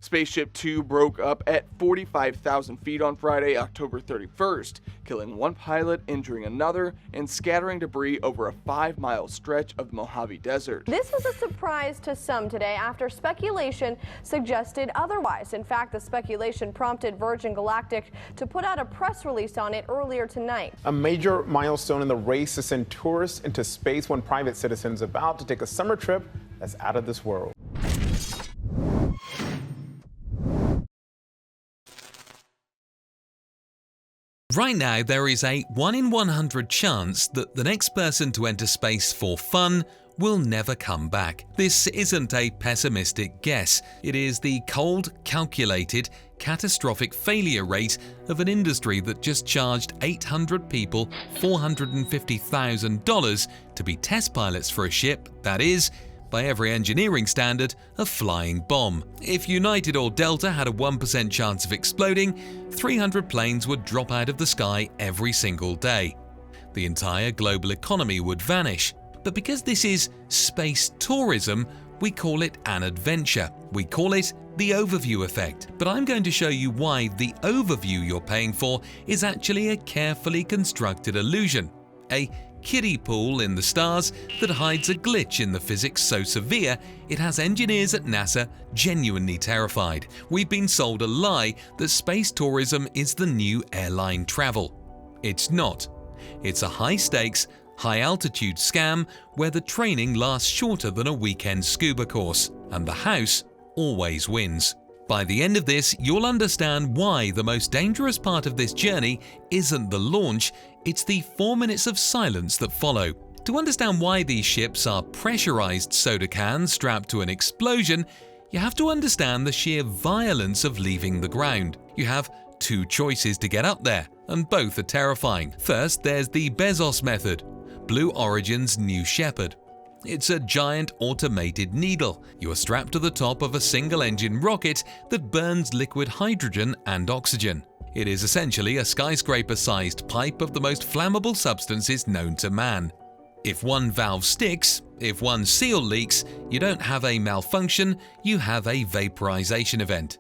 SpaceShipTwo broke up at 45,000 feet on Friday, October 31st, killing one pilot, injuring another, and scattering debris over a 5-mile stretch of the Mojave Desert. This was a surprise to some today after speculation suggested otherwise. In fact, the speculation prompted Virgin Galactic to put out a press release on it earlier tonight. A major milestone in the race to send tourists into space, one private citizen is about to take a summer trip that's out of this world. Right now, there is a 1 in 100 chance that the next person to enter space for fun will never come back. This isn't a pessimistic guess. It is the cold, calculated, catastrophic failure rate of an industry that just charged 800 people $450,000 to be test pilots for a ship that is, by every engineering standard, a flying bomb. If United or Delta had a 1% chance of exploding, 300 planes would drop out of the sky every single day. The entire global economy would vanish. But because this is space tourism, we call it an adventure. We call it the overview effect. But I'm going to show you why the overview you're paying for is actually a carefully constructed illusion. A kiddie pool in the stars that hides a glitch in the physics so severe it has engineers at NASA genuinely terrified. We've been sold a lie that space tourism is the new airline travel. It's not. It's a high-stakes, high-altitude scam where the training lasts shorter than a weekend scuba course, and the house always wins. By the end of this, you'll understand why the most dangerous part of this journey isn't the launch, it's the 4 minutes of silence that follow. To understand why these ships are pressurized soda cans strapped to an explosion, you have to understand the sheer violence of leaving the ground. You have two choices to get up there, and both are terrifying. First, there's the Bezos method, Blue Origin's New Shepard. It's a giant automated needle. You are strapped to the top of a single-engine rocket that burns liquid hydrogen and oxygen. It is essentially a skyscraper-sized pipe of the most flammable substances known to man. If one valve sticks, if one seal leaks, you don't have a malfunction, you have a vaporization event.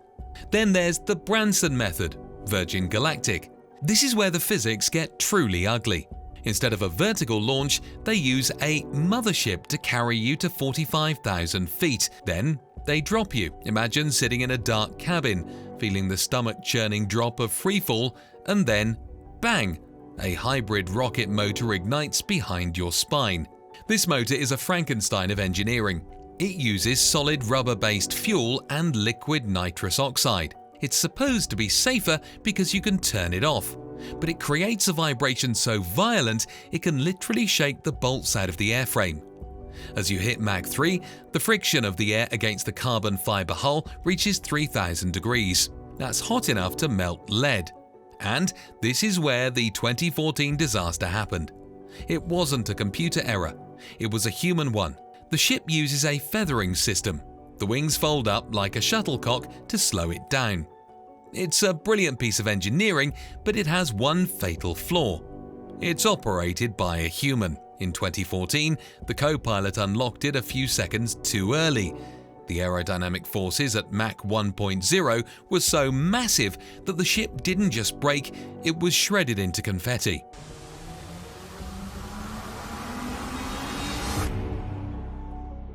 Then there's the Branson method, Virgin Galactic. This is where the physics get truly ugly. Instead of a vertical launch, they use a mothership to carry you to 45,000 feet. Then they drop you. Imagine sitting in a dark cabin, feeling the stomach-churning drop of freefall, and then, bang! A hybrid rocket motor ignites behind your spine. This motor is a Frankenstein of engineering. It uses solid rubber-based fuel and liquid nitrous oxide. It's supposed to be safer because you can turn it off. But it creates a vibration so violent it can literally shake the bolts out of the airframe. As you hit Mach 3, the friction of the air against the carbon fiber hull reaches 3,000 degrees. That's hot enough to melt lead. And this is where the 2014 disaster happened. It wasn't a computer error. It was a human one. The ship uses a feathering system. The wings fold up like a shuttlecock to slow it down. It's a brilliant piece of engineering, but it has one fatal flaw. It's operated by a human. In 2014, the co-pilot unlocked it a few seconds too early. The aerodynamic forces at Mach 1.0 were so massive that the ship didn't just break, it was shredded into confetti.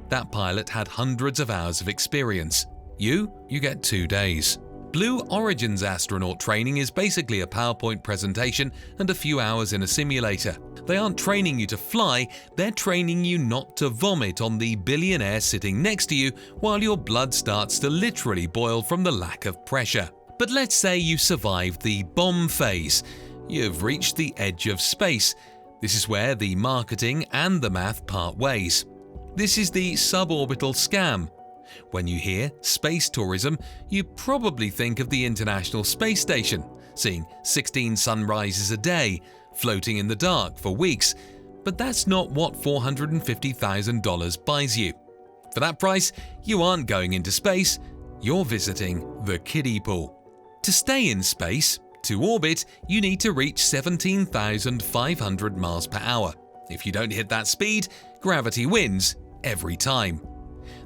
That pilot had hundreds of hours of experience. You get 2 days. Blue Origin's astronaut training is basically a PowerPoint presentation and a few hours in a simulator. They aren't training you to fly, they're training you not to vomit on the billionaire sitting next to you while your blood starts to literally boil from the lack of pressure. But let's say you survived the bomb phase. You've reached the edge of space. This is where the marketing and the math part ways. This is the suborbital scam. When you hear space tourism, you probably think of the International Space Station, seeing 16 sunrises a day, floating in the dark for weeks. But that's not what $450,000 buys you. For that price, you aren't going into space, you're visiting the kiddie pool. To stay in space, to orbit, you need to reach 17,500 miles per hour. If you don't hit that speed, gravity wins every time.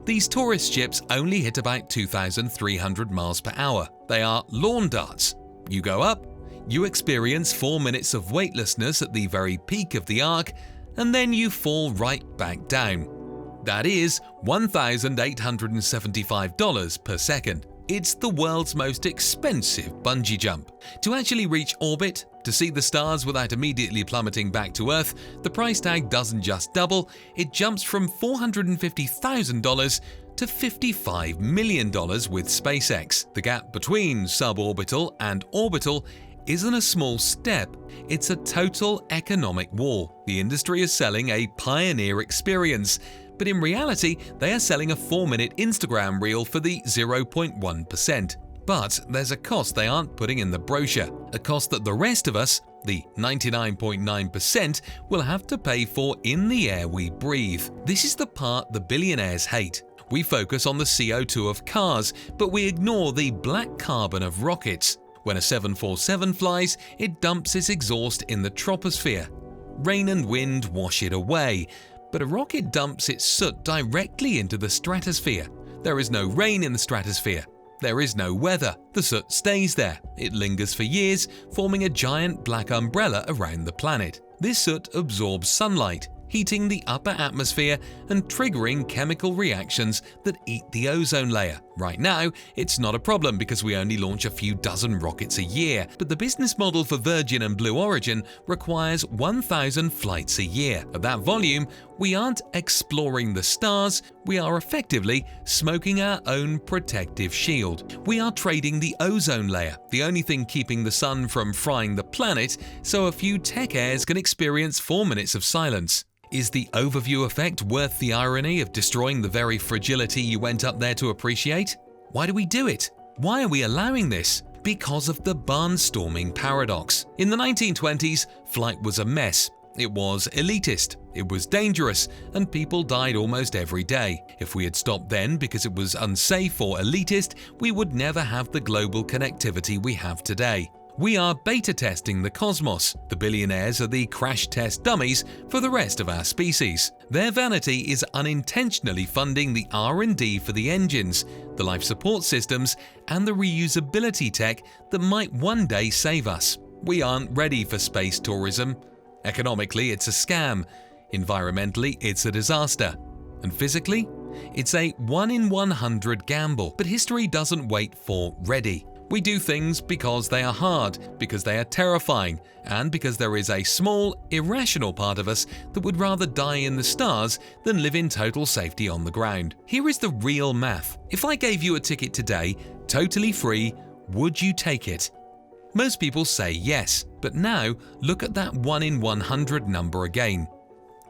These tourist ships only hit about 2,300 miles per hour. They are lawn darts. You go up, you experience 4 minutes of weightlessness at the very peak of the arc, and then you fall right back down. That is $1,875 per second. It's the world's most expensive bungee jump. To actually reach orbit, to see the stars without immediately plummeting back to Earth, the price tag doesn't just double, it jumps from $450,000 to $55 million with SpaceX. The gap between suborbital and orbital isn't a small step, it's a total economic war. The industry is selling a pioneer experience, but in reality, they are selling a 4-minute Instagram reel for the 0.1%. But there's a cost they aren't putting in the brochure, a cost that the rest of us, the 99.9%, will have to pay for in the air we breathe. This is the part the billionaires hate. We focus on the CO2 of cars, but we ignore the black carbon of rockets. When a 747 flies, it dumps its exhaust in the troposphere. Rain and wind wash it away, but a rocket dumps its soot directly into the stratosphere. There is no rain in the stratosphere. There is no weather. The soot stays there. It lingers for years, forming a giant black umbrella around the planet. This soot absorbs sunlight, heating the upper atmosphere and triggering chemical reactions that eat the ozone layer. Right now, it's not a problem because we only launch a few dozen rockets a year, but the business model for Virgin and Blue Origin requires 1,000 flights a year. At that volume, we aren't exploring the stars, we are effectively smoking our own protective shield. We are trading the ozone layer, the only thing keeping the sun from frying the planet, so a few tech heirs can experience 4 minutes of silence. Is the overview effect worth the irony of destroying the very fragility you went up there to appreciate? Why do we do it? Why are we allowing this? Because of the barnstorming paradox. In the 1920s, flight was a mess. It was elitist, it was dangerous, and people died almost every day. If we had stopped then because it was unsafe or elitist, we would never have the global connectivity we have today. We are beta testing the cosmos. The billionaires are the crash test dummies for the rest of our species. Their vanity is unintentionally funding the R&D for the engines, the life support systems, and the reusability tech that might one day save us. We aren't ready for space tourism. Economically, it's a scam. Environmentally, it's a disaster. And physically, it's a 1 in 100 gamble. But history doesn't wait for ready. We do things because they are hard, because they are terrifying, and because there is a small, irrational part of us that would rather die in the stars than live in total safety on the ground. Here is the real math. If I gave you a ticket today, totally free, would you take it? Most people say yes, but now look at that 1 in 100 number again.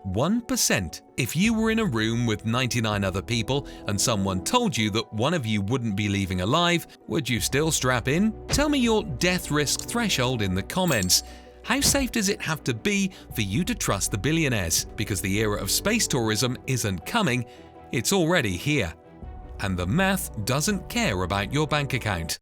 1%. If you were in a room with 99 other people and someone told you that one of you wouldn't be leaving alive, would you still strap in? Tell me your death risk threshold in the comments. How safe does it have to be for you to trust the billionaires? Because the era of space tourism isn't coming, it's already here. And the math doesn't care about your bank account.